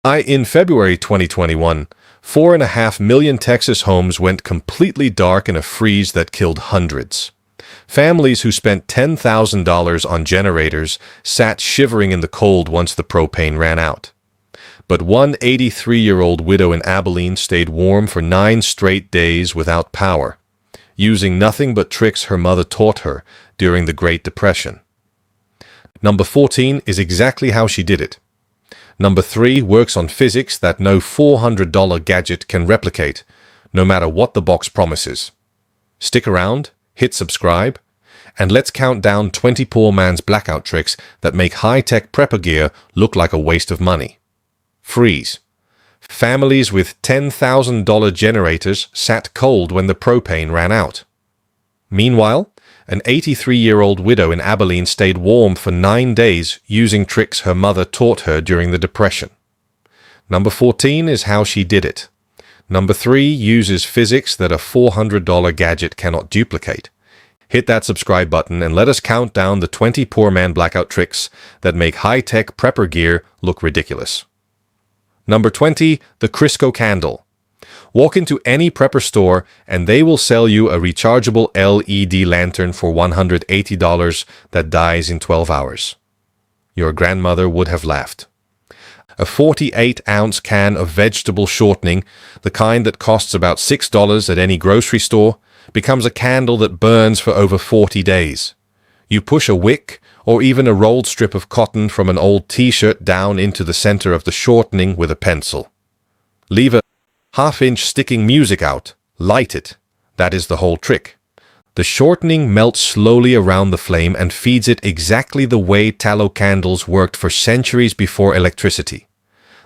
In February 2021, 4.5 million Texas homes went completely dark in a freeze that killed hundreds. Families who spent $10,000 on generators sat shivering in the cold once the propane ran out. But one 83-year-old widow in Abilene stayed warm for 9 straight days without power, using nothing but tricks her mother taught her during the Great Depression. Number 14 is exactly how she did it. Number 3 works on physics that no $400 gadget can replicate, no matter what the box promises. Stick around, hit subscribe, and let's count down 20 poor man's blackout tricks that make high-tech prepper gear look like a waste of money. Freeze. Families with $10,000 generators sat cold when the propane ran out. Meanwhile, an 83-year-old widow in Abilene stayed warm for 9 days using tricks her mother taught her during the Depression. Number 14 is how she did it. Number 3 uses physics that a $400 gadget cannot duplicate. Hit that subscribe button and let us count down the 20 poor man blackout tricks that make high-tech prepper gear look ridiculous. Number 20, the Crisco candle. Walk into any prepper store and they will sell you a rechargeable LED lantern for $180 that dies in 12 hours. Your grandmother would have laughed. A 48-ounce can of vegetable shortening, the kind that costs about $6 at any grocery store, becomes a candle that burns for over 40 days. You push a wick or even a rolled strip of cotton from an old t-shirt down into the center of the shortening with a pencil. Leave a half-inch sticking music out. Light it. That is the whole trick. The shortening melts slowly around the flame and feeds it exactly the way tallow candles worked for centuries before electricity.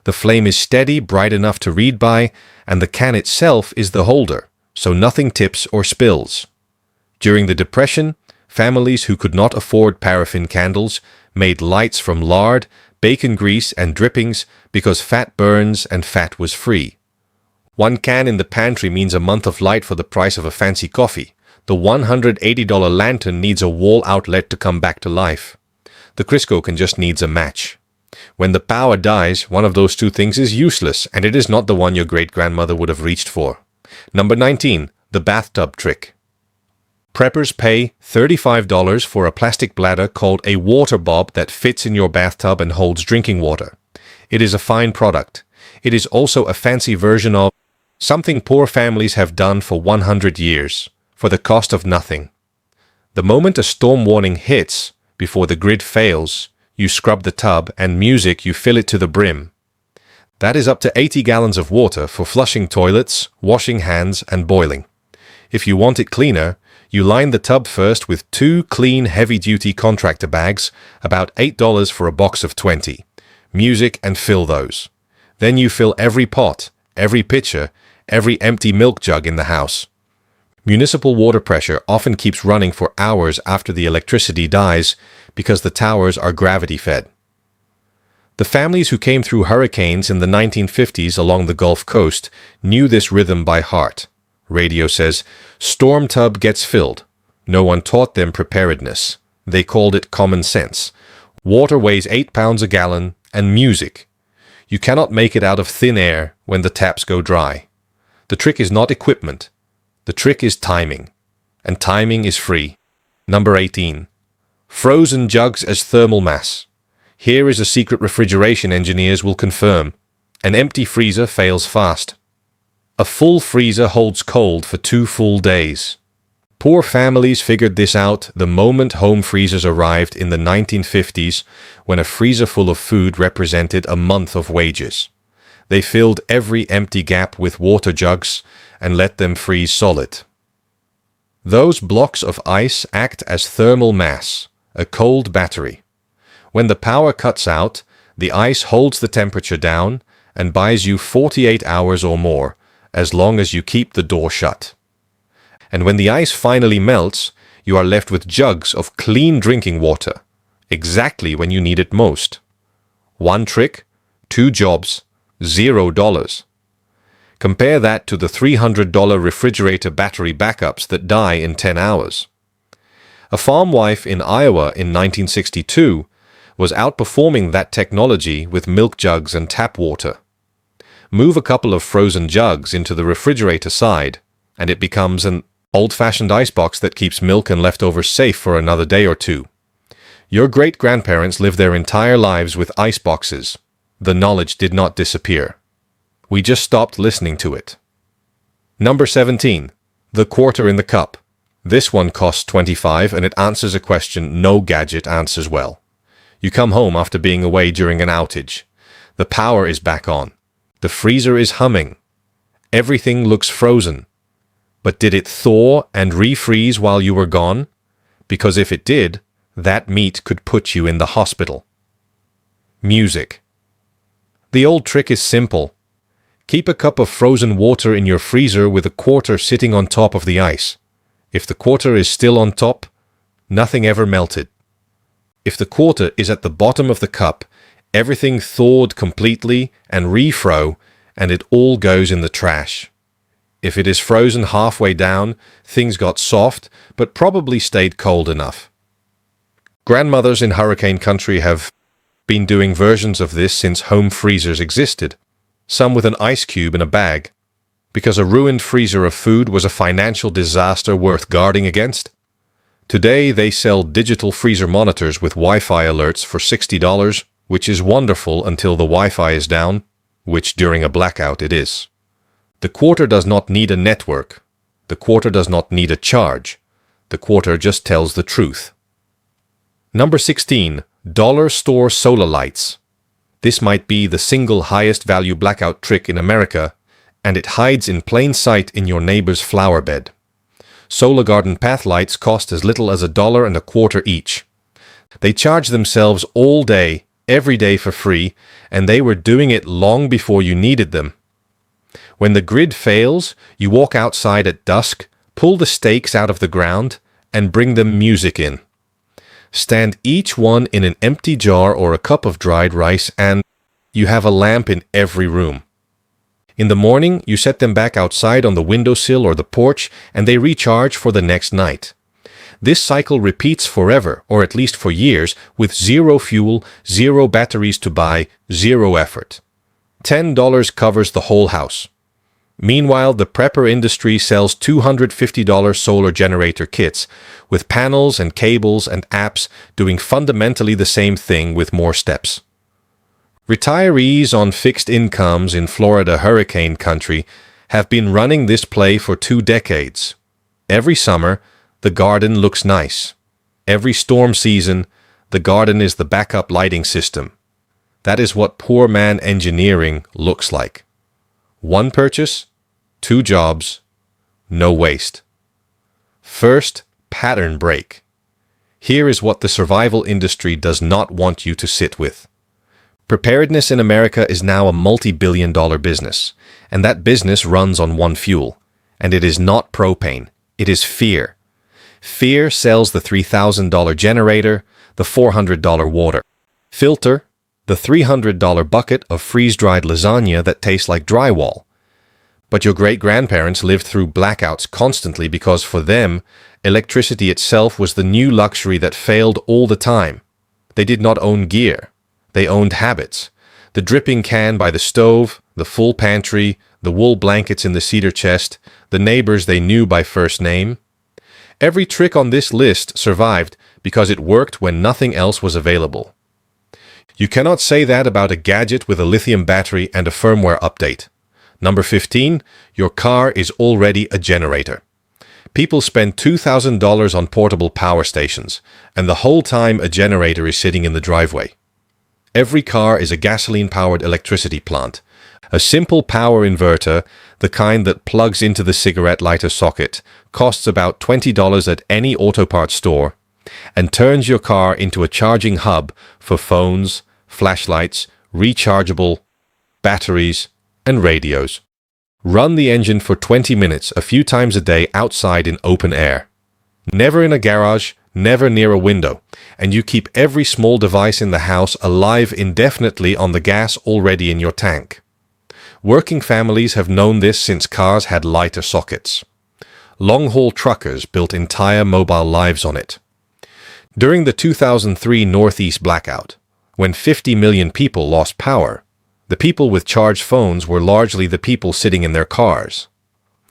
The flame is steady, bright enough to read by, and the can itself is the holder, so nothing tips or spills. During the Depression, families who could not afford paraffin candles made lights from lard, bacon grease, and drippings because fat burns and fat was free. One can in the pantry means a month of light for the price of a fancy coffee. The $180 lantern needs a wall outlet to come back to life. The Crisco can just needs a match. When the power dies, one of those two things is useless, and it is not the one your great-grandmother would have reached for. Number 19, the bathtub trick. Preppers pay $35 for a plastic bladder called a water bob that fits in your bathtub and holds drinking water. It is a fine product. It is also a fancy version of something poor families have done for 100 years, for the cost of nothing. The moment a storm warning hits, before the grid fails, you scrub the tub and music you fill it to the brim. That is up to 80 gallons of water for flushing toilets, washing hands, and boiling. If you want it cleaner, you line the tub first with 2 clean heavy-duty contractor bags, about $8 for a box of 20. Music and fill those. Then you fill every pot, every pitcher, every empty milk jug in the house. Municipal water pressure often keeps running for hours after the electricity dies because the towers are gravity-fed. The families who came through hurricanes in the 1950s along the Gulf Coast knew this rhythm by heart. Radio says, "Storm tub gets filled." No one taught them preparedness. They called it common sense. Water weighs 8 pounds a gallon, and music. You cannot make it out of thin air when the taps go dry. The trick is not equipment. The trick is timing. And timing is free. Number 18. Frozen jugs as thermal mass. Here is a secret refrigeration engineers will confirm. An empty freezer fails fast. A full freezer holds cold for 2 full days. Poor families figured this out the moment home freezers arrived in the 1950s, when a freezer full of food represented a month of wages. They filled every empty gap with water jugs and let them freeze solid. Those blocks of ice act as thermal mass, a cold battery. When the power cuts out, the ice holds the temperature down and buys you 48 hours or more, as long as you keep the door shut. And when the ice finally melts, you are left with jugs of clean drinking water, exactly when you need it most. 1 trick, 2 jobs, $0. Compare that to the $300 refrigerator battery backups that die in 10 hours. A farm wife in Iowa in 1962 was outperforming that technology with milk jugs and tap water. Move a couple of frozen jugs into the refrigerator side, and it becomes an old-fashioned icebox that keeps milk and leftovers safe for another day or two. Your great-grandparents lived their entire lives with iceboxes. The knowledge did not disappear. We just stopped listening to it. Number 17. The quarter in the cup. This one costs 25 and it answers a question no gadget answers well. You come home after being away during an outage. The power is back on. The freezer is humming. Everything looks frozen. But did it thaw and refreeze while you were gone? Because if it did, that meat could put you in the hospital. Music. The old trick is simple. Keep a cup of frozen water in your freezer with a quarter sitting on top of the ice. If the quarter is still on top, nothing ever melted. If the quarter is at the bottom of the cup, everything thawed completely and refro, and it all goes in the trash. If it is frozen halfway down, things got soft, but probably stayed cold enough. Grandmothers in hurricane country have been doing versions of this since home freezers existed, some with an ice cube in a bag, because a ruined freezer of food was a financial disaster worth guarding against. Today they sell digital freezer monitors with Wi-Fi alerts for $60, which is wonderful until the Wi-Fi is down, which during a blackout it is. The quarter does not need a network. The quarter does not need a charge. The quarter just tells the truth. Number 16. Dollar store solar lights. This might be the single highest value blackout trick in America, and it hides in plain sight in your neighbor's flower bed. Solar garden path lights cost as little as $1.25 each. They charge themselves all day, every day for free, and they were doing it long before you needed them. When the grid fails, you walk outside at dusk, pull the stakes out of the ground, and bring them music in. Stand each one in an empty jar or a cup of dried rice, and you have a lamp in every room. In the morning, you set them back outside on the windowsill or the porch, and they recharge for the next night. This cycle repeats forever, or at least for years, with zero fuel, zero batteries to buy, zero effort. $10 covers the whole house. Meanwhile, the prepper industry sells $250 solar generator kits, with panels and cables and apps doing fundamentally the same thing with more steps. Retirees on fixed incomes in Florida hurricane country have been running this play for 2 decades. Every summer, the garden looks nice. Every storm season, the garden is the backup lighting system. That is what poor man engineering looks like. 1 purchase, 2 jobs, no waste. First, pattern break. Here is what the survival industry does not want you to sit with. Preparedness in America is now a multi-billion-dollar business, and that business runs on one fuel. And it is not propane, it is fear. Fear sells the $3,000 generator, the $400 water filter, the $300 bucket of freeze-dried lasagna that tastes like drywall. But your great-grandparents lived through blackouts constantly because for them, electricity itself was the new luxury that failed all the time. They did not own gear. They owned habits. The dripping can by the stove, the full pantry, the wool blankets in the cedar chest, the neighbors they knew by first name. Every trick on this list survived because it worked when nothing else was available. You cannot say that about a gadget with a lithium battery and a firmware update. Number 15, your car is already a generator. People spend $2,000 on portable power stations, and the whole time a generator is sitting in the driveway. Every car is a gasoline-powered electricity plant. A simple power inverter, the kind that plugs into the cigarette lighter socket, costs about $20 at any auto parts store, and turns your car into a charging hub for phones, flashlights, rechargeable batteries, and radios. Run the engine for 20 minutes a few times a day outside in open air. Never in a garage, never near a window, and you keep every small device in the house alive indefinitely on the gas already in your tank. Working families have known this since cars had lighter sockets. Long-haul truckers built entire mobile lives on it. During the 2003 Northeast blackout, when 50 million people lost power, The people with charged phones were largely the people sitting in their cars.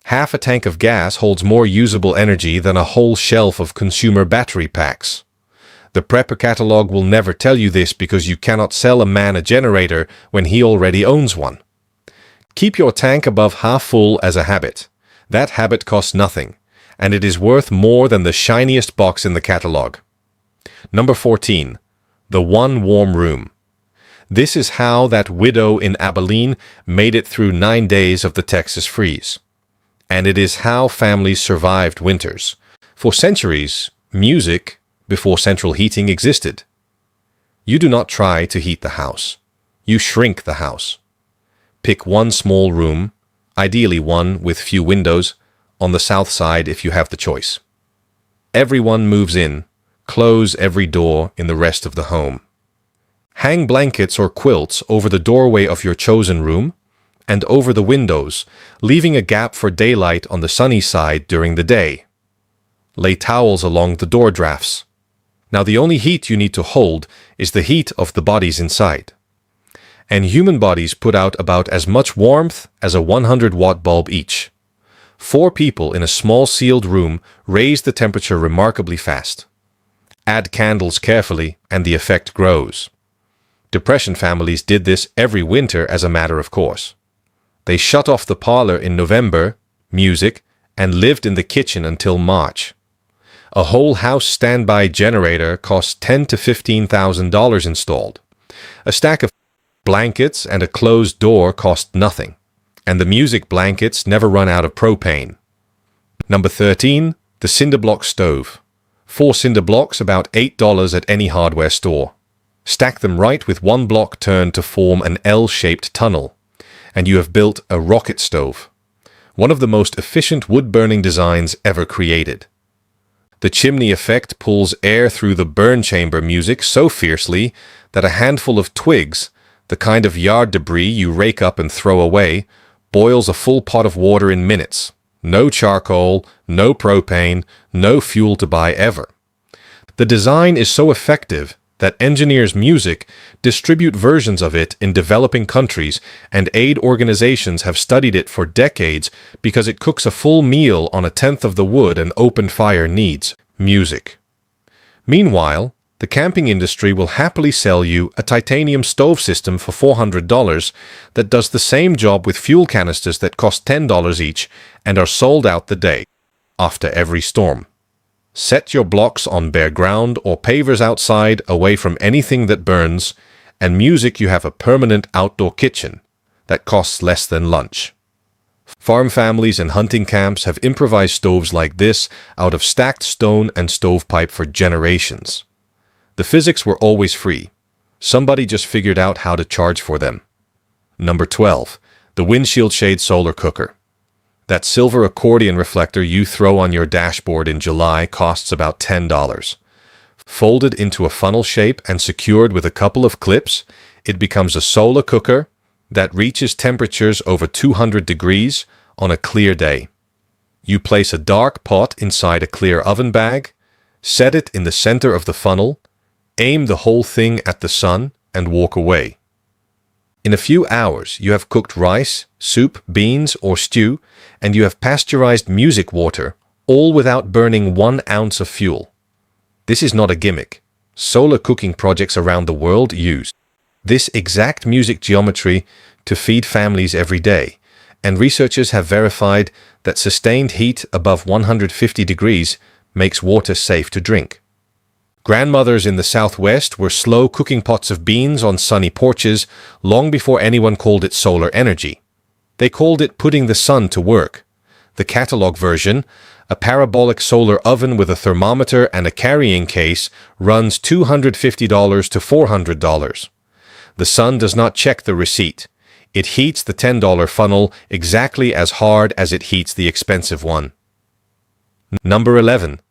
Half a tank of gas holds more usable energy than a whole shelf of consumer battery packs. The Prepper catalog will never tell you this because you cannot sell a man a generator when he already owns one. Keep your tank above half full as a habit. That habit costs nothing, and it is worth more than the shiniest box in the catalog. Number 14. The one warm room. This is how that widow in Abilene made it through 9 days of the Texas freeze. And it is how families survived winters. For centuries, music, before central heating existed. You do not try to heat the house. You shrink the house. Pick one small room, ideally one with few windows, on the south side if you have the choice. Everyone moves in. Close every door in the rest of the home. Hang blankets or quilts over the doorway of your chosen room and over the windows, leaving a gap for daylight on the sunny side during the day. Lay towels along the door drafts. Now the only heat you need to hold is the heat of the bodies inside. And human bodies put out about as much warmth as a 100-watt bulb each. 4 people in a small sealed room raise the temperature remarkably fast. Add candles carefully and the effect grows. Depression families did this every winter as a matter of course. They shut off the parlor in November, music, and lived in the kitchen until March. A whole house standby generator cost $10,000 to $15,000 installed. A stack of blankets and a closed door cost nothing, and the music blankets never run out of propane. Number 13. The cinder block stove. 4 cinder blocks, about $8 at any hardware store. Stack them right with one block turned to form an L-shaped tunnel, and you have built a rocket stove, one of the most efficient wood-burning designs ever created. The chimney effect pulls air through the burn chamber music so fiercely that a handful of twigs, the kind of yard debris you rake up and throw away, boils a full pot of water in minutes. No charcoal, no propane, no fuel to buy ever. The design is so effective that Engineers Music distribute versions of it in developing countries, and aid organizations have studied it for decades because it cooks a full meal on 1/10 of the wood an open fire needs. Music. Meanwhile, the camping industry will happily sell you a titanium stove system for $400 that does the same job with fuel canisters that cost $10 each and are sold out the day after every storm. Set your blocks on bare ground or pavers outside away from anything that burns, and music you have a permanent outdoor kitchen that costs less than lunch. Farm families and hunting camps have improvised stoves like this out of stacked stone and stovepipe for generations. The physics were always free. Somebody just figured out how to charge for them. Number 12. The windshield shade solar cooker. That silver accordion reflector you throw on your dashboard in July costs about $10. Folded into a funnel shape and secured with a couple of clips, it becomes a solar cooker that reaches temperatures over 200 degrees on a clear day. You place a dark pot inside a clear oven bag, set it in the center of the funnel, aim the whole thing at the sun, and walk away. In a few hours, you have cooked rice, soup, beans, or stew, and you have pasteurized music water, all without burning 1 ounce of fuel. This is not a gimmick. Solar cooking projects around the world use this exact music geometry to feed families every day, and researchers have verified that sustained heat above 150 degrees makes water safe to drink. Grandmothers in the Southwest were slow cooking pots of beans on sunny porches long before anyone called it solar energy. They called it putting the sun to work. The catalog version, a parabolic solar oven with a thermometer and a carrying case, runs $250 to $400. The sun does not check the receipt. It heats the $10 funnel exactly as hard as it heats the expensive one. Number 11.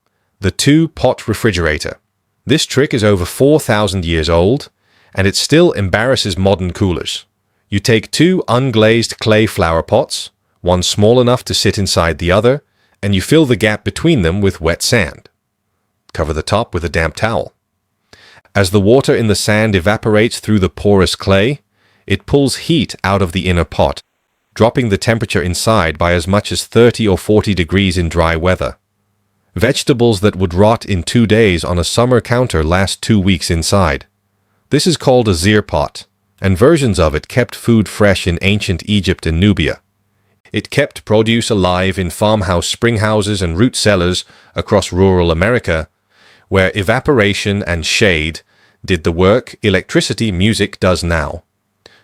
The 2-pot refrigerator. This trick is over 4,000 years old, and it still embarrasses modern coolers. You take 2 unglazed clay flower pots, one small enough to sit inside the other, and you fill the gap between them with wet sand. Cover the top with a damp towel. As the water in the sand evaporates through the porous clay, It pulls heat out of the inner pot, dropping the temperature inside by as much as 30 or 40 degrees in dry weather. Vegetables that would rot in 2 days on a summer counter last 2 weeks inside. This is called a zeer pot, and versions of it kept food fresh in ancient Egypt and Nubia. It kept produce alive in farmhouse springhouses and root cellars across rural America, where evaporation and shade did the work electricity music does now.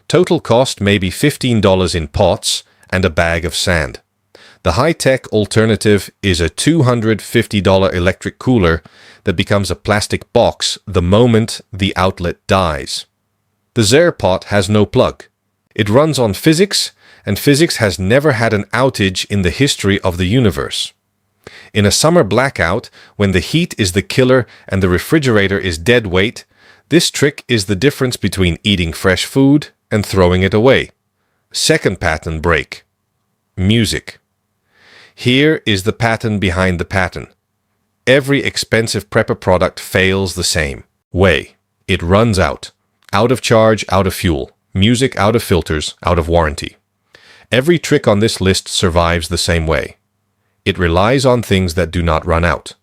Total cost may be $15 in pots and a bag of sand. The high-tech alternative is a $250 electric cooler that becomes a plastic box the moment the outlet dies. The Zer pot has no plug. It runs on physics, and physics has never had an outage in the history of the universe. In a summer blackout, when the heat is the killer and the refrigerator is dead weight, this trick is the difference between eating fresh food and throwing it away. Second pattern break. Music. Here is the pattern behind the pattern. Every expensive prepper product fails the same way. It runs out. Out of charge, out of fuel. Music out of filters, out of warranty. Every trick on this list survives the same way. It relies on things that do not run out.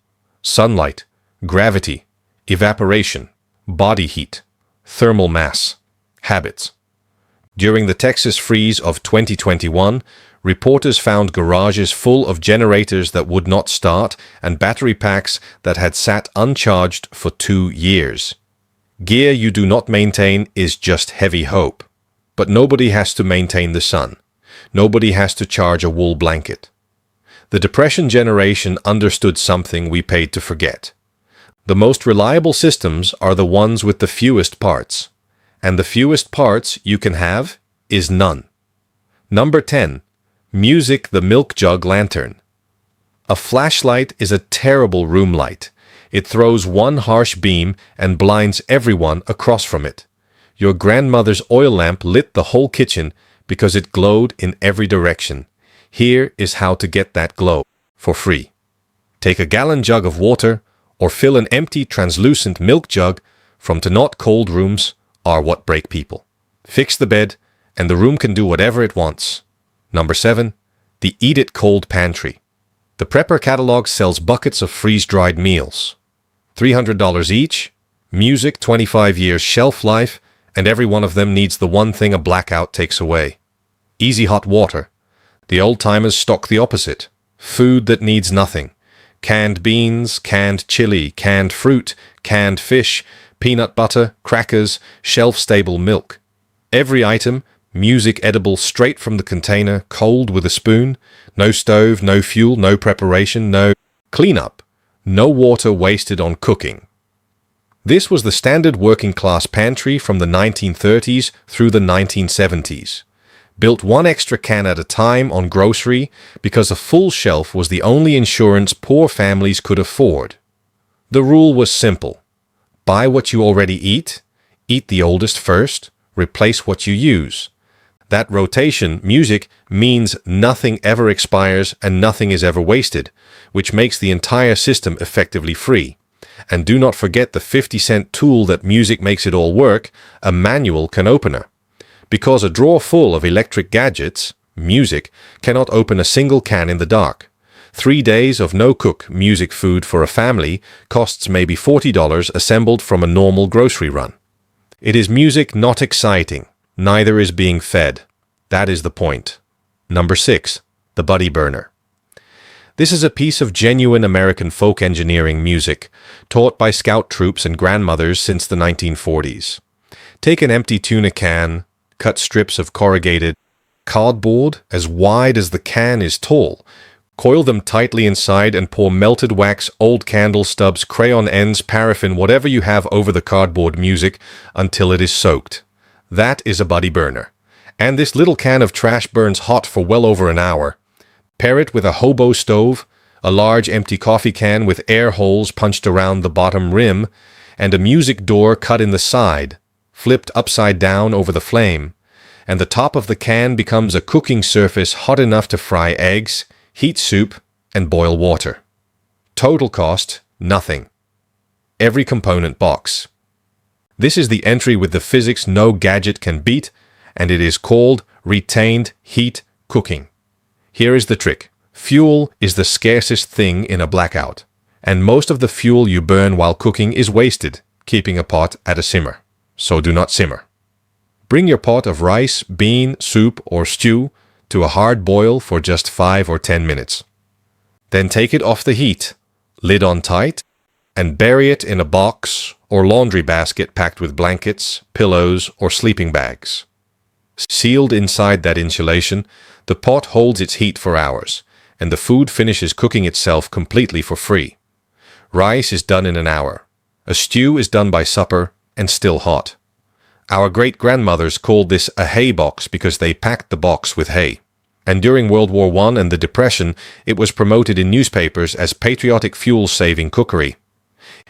Sunlight, gravity, evaporation, body heat, thermal mass, habits. During the Texas freeze of 2021, reporters found garages full of generators that would not start and battery packs that had sat uncharged for 2 years. Gear you do not maintain is just heavy hope. But nobody has to maintain the sun. Nobody has to charge a wool blanket. The Depression generation understood something we paid to forget. The most reliable systems are the ones with the fewest parts. And the fewest parts you can have is none. Number 10. Music the milk jug lantern. A flashlight is a terrible room light. It throws one harsh beam and blinds everyone across from it. Your grandmother's oil lamp lit the whole kitchen because it glowed in every direction. Here is how to get that glow for free. Take a gallon jug of water or fill an empty translucent milk jug from to not cold rooms are what break people. Fix the bed and the room can do whatever it wants. Number 7. The Eat It Cold Pantry. The Prepper catalog sells buckets of freeze-dried meals. $300 each, music 25 years shelf life, and every one of them needs the one thing a blackout takes away. Easy hot water. The old-timers stock the opposite. Food that needs nothing. Canned beans, canned chili, canned fruit, canned fish, peanut butter, crackers, shelf-stable milk. Every item, music edible straight from the container, cold with a spoon. No stove, no fuel, no preparation, no cleanup. No water wasted on cooking. This was the standard working-class pantry from the 1930s through the 1970s. Built one extra can at a time on grocery because a full shelf was the only insurance poor families could afford. The rule was simple. Buy what you already eat the oldest first, replace what you use. That rotation, music, means nothing ever expires and nothing is ever wasted, which makes the entire system effectively free. And do not forget the 50-cent tool that music makes it all work, a manual can opener. Because a drawer full of electric gadgets, music, cannot open a single can in the dark. 3 days of no-cook music food for a family costs maybe $40 assembled from a normal grocery run. It is music not exciting. Neither is being fed. That is the point. Number 6. The Buddy Burner. This is a piece of genuine American folk engineering music, taught by scout troops and grandmothers since the 1940s. Take an empty tuna can, cut strips of corrugated cardboard as wide as the can is tall, coil them tightly inside and pour melted wax, old candle stubs, crayon ends, paraffin, whatever you have over the cardboard music until it is soaked. That is a buddy burner. And this little can of trash burns hot for well over an hour. Pair it with a hobo stove, a large empty coffee can with air holes punched around the bottom rim, and a music door cut in the side, flipped upside down over the flame, and the top of the can becomes a cooking surface hot enough to fry eggs, heat soup, and boil water. Total cost, nothing. Every component box. This is the entry with the physics no gadget can beat, and it is called retained heat cooking. Here is the trick. Fuel is the scarcest thing in a blackout, and most of the fuel you burn while cooking is wasted, keeping a pot at a simmer. So do not simmer. Bring your pot of rice, bean, soup, or stew to a hard boil for just 5 or 10 minutes. Then take it off the heat, lid on tight, and bury it in a box or laundry basket packed with blankets, pillows, or sleeping bags. Sealed inside that insulation, the pot holds its heat for hours, and the food finishes cooking itself completely for free. Rice is done in an hour. A stew is done by supper and still hot. Our great-grandmothers called this a hay box because they packed the box with hay. And during World War I and the Depression, it was promoted in newspapers as patriotic fuel-saving cookery.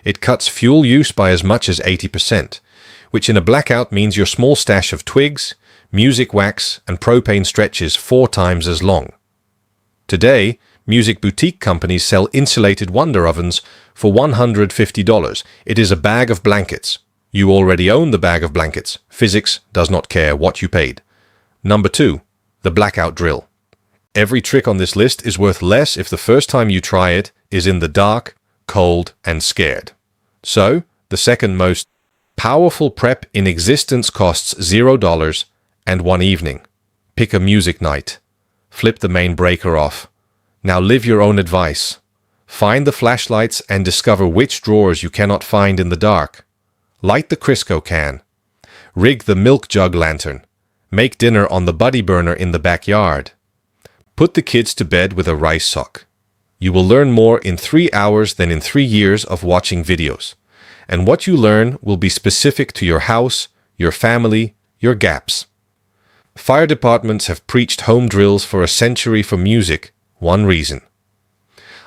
It cuts fuel use by as much as 80%, which in a blackout means your small stash of twigs, music wax, and propane stretches 4 times as long. Today, music boutique companies sell insulated wonder ovens for $150. It is a bag of blankets. You already own the bag of blankets. Physics does not care what you paid. Number 2. The blackout drill. Every trick on this list is worth less if the first time you try it is in the dark, cold, and scared. So, the second most powerful prep in existence costs $0 and 1 evening. Pick a music night. Flip the main breaker off. Now live your own advice. Find the flashlights and discover which drawers you cannot find in the dark. Light the Crisco can. Rig the milk jug lantern. Make dinner on the buddy burner in the backyard. Put the kids to bed with a rice sock. You will learn more in 3 hours than in 3 years of watching videos. And what you learn will be specific to your house, your family, your gaps. Fire departments have preached home drills for a century for music. One reason.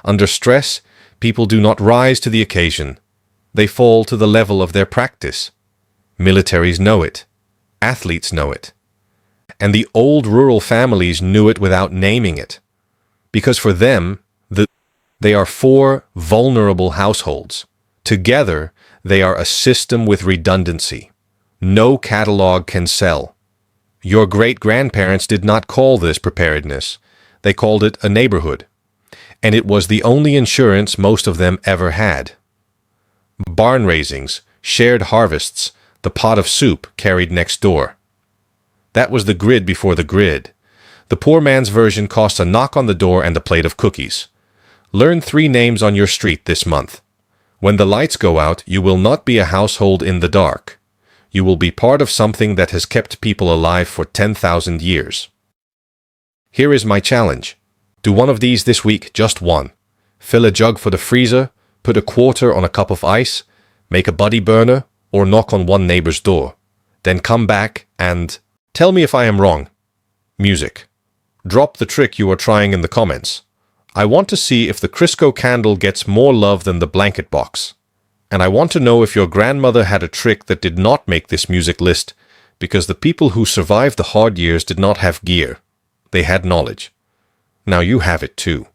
Under stress, people do not rise to the occasion. They fall to the level of their practice. Militaries know it. Athletes know it. And the old rural families knew it without naming it. Because for them, they are 4 vulnerable households. Together, they are a system with redundancy. No catalog can sell. Your great-grandparents did not call this preparedness. They called it a neighborhood. And it was the only insurance most of them ever had. Barn raisings, shared harvests, the pot of soup carried next door. That was the grid before the grid. The poor man's version cost a knock on the door and a plate of cookies. Learn 3 names on your street this month. When the lights go out, you will not be a household in the dark. You will be part of something that has kept people alive for 10,000 years. Here is my challenge. Do one of these this week, just one. Fill a jug for the freezer, put a quarter on a cup of ice, make a buddy burner, or knock on one neighbor's door. Then come back and tell me if I am wrong. Music. Drop the trick you are trying in the comments. I want to see if the Crisco candle gets more love than the blanket box. And I want to know if your grandmother had a trick that did not make this music list, because the people who survived the hard years did not have gear. They had knowledge. Now you have it too.